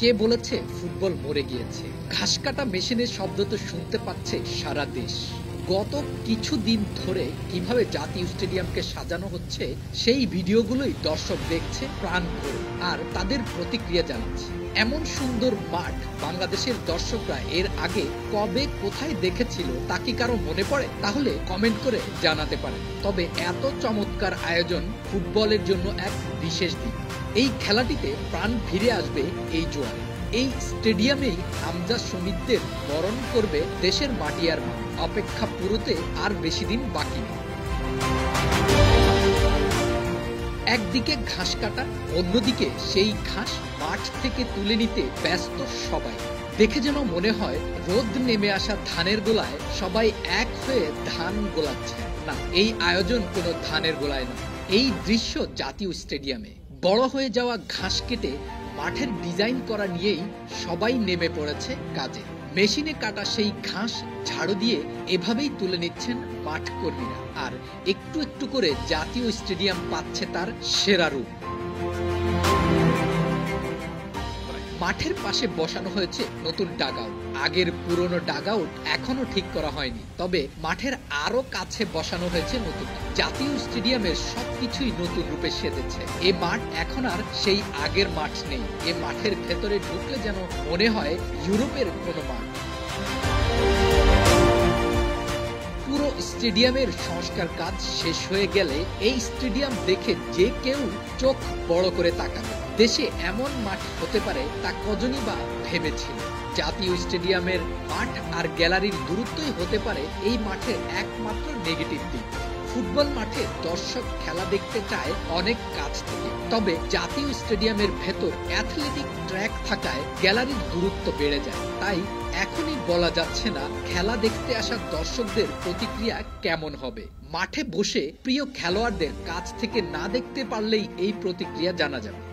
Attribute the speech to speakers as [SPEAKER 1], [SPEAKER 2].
[SPEAKER 1] কে বলেছে ফুটবল মরে গিয়েছে? ঘাস কাটা মেশিনের শব্দ তো শুনতে পাচ্ছে সারা দেশ। গত কিছুদিন ধরে কিভাবে জাতীয় স্টেডিয়ামকে সাজানো হচ্ছে সেই ভিডিওগুলোই দর্শক দেখছে প্রাণ ভরে আর তাদের প্রতিক্রিয়া জানাচ্ছে। এমন সুন্দর মাঠ বাংলাদেশের দর্শকরা এর আগে কবে কোথায় দেখেছিল তা কি কারো মনে পড়ে? তাহলে কমেন্ট করে জানাতে পারেন। তবে এত চমৎকার আয়োজন ফুটবলের জন্য এক বিশেষ দিন। এই খেলাটিতে প্রাণ ফিরে আসবে এই জোয়ারে। এই স্টেডিয়ামেই হামজা শহীদদের বরণ করবে দেশের মাটি আর মা। অপেক্ষা পুরোতে আর বেশি দিন বাকি নেই। একদিকে ঘাস কাটা, অন্যদিকে সেই ঘাস মাঠ থেকে তুলে নিতে ব্যস্ত সবাই। দেখে যেন মনে হয় রোদ নেমে আসা ধানের গোলায় সবাই এক হয়ে ধান গোলাচ্ছে। না, এই আয়োজন কোনো ধানের গোলায় না, এই দৃশ্য জাতীয় স্টেডিয়ামে। বড় হয়ে যাওয়া ঘাস কেটে মাঠের ডিজাইন করা নিয়েই সবাই নেমে পড়েছে কাজে। মেশিনে কাটা সেই ঘাস ঝাড়ু দিয়ে এভাবেই তুলে নিচ্ছেন মাঠ কর্মীরা, আর একটু একটু করে জাতীয় স্টেডিয়াম পাচ্ছে তার সেরা রূপ। মাঠের পাশে বসানো হয়েছে নতুন ডাগআউট। আগের পুরনো ডাগআউট এখনো ঠিক করা হয়নি, তবে মাঠের আরো কাছে বসানো হয়েছে নতুন। জাতীয় স্টেডিয়ামের সবকিছুই নতুন রূপে সেজেছে। এ মাঠ এখন আর সেই আগের মাঠ নেই। এ মাঠের ভেতরে ঢুকলে যেন মনে হয় ইউরোপের কোনো মাঠ। পুরো স্টেডিয়ামের সংস্কার কাজ শেষ হয়ে গেলে এই স্টেডিয়াম দেখে যে কেউ চোখ বড় করে তাকাবে। দেশে এমন মাঠ হতে পারে তা কজনই বা ভেবেছিল। জাতীয় স্টেডিয়ামের মাঠ আর গ্যালারির দূরত্বই হতে পারে এই মাঠের একমাত্র নেগেটিভ দিক। ফুটবল মাঠে দর্শক খেলা দেখতে চায় অনেক কাছ থেকে, তবে জাতীয় স্টেডিয়ামের ভেতর অ্যাথলেটিক ট্র্যাক থাকায় গ্যালারির দূরত্ব বেড়ে যায়। তাই এখনই বলা যাচ্ছে না খেলা দেখতে আসা দর্শকদের প্রতিক্রিয়া কেমন হবে। মাঠে বসে প্রিয় খেলোয়াড়দের কাছ থেকে না দেখতে পারলেই এই প্রতিক্রিয়া জানা যাবে।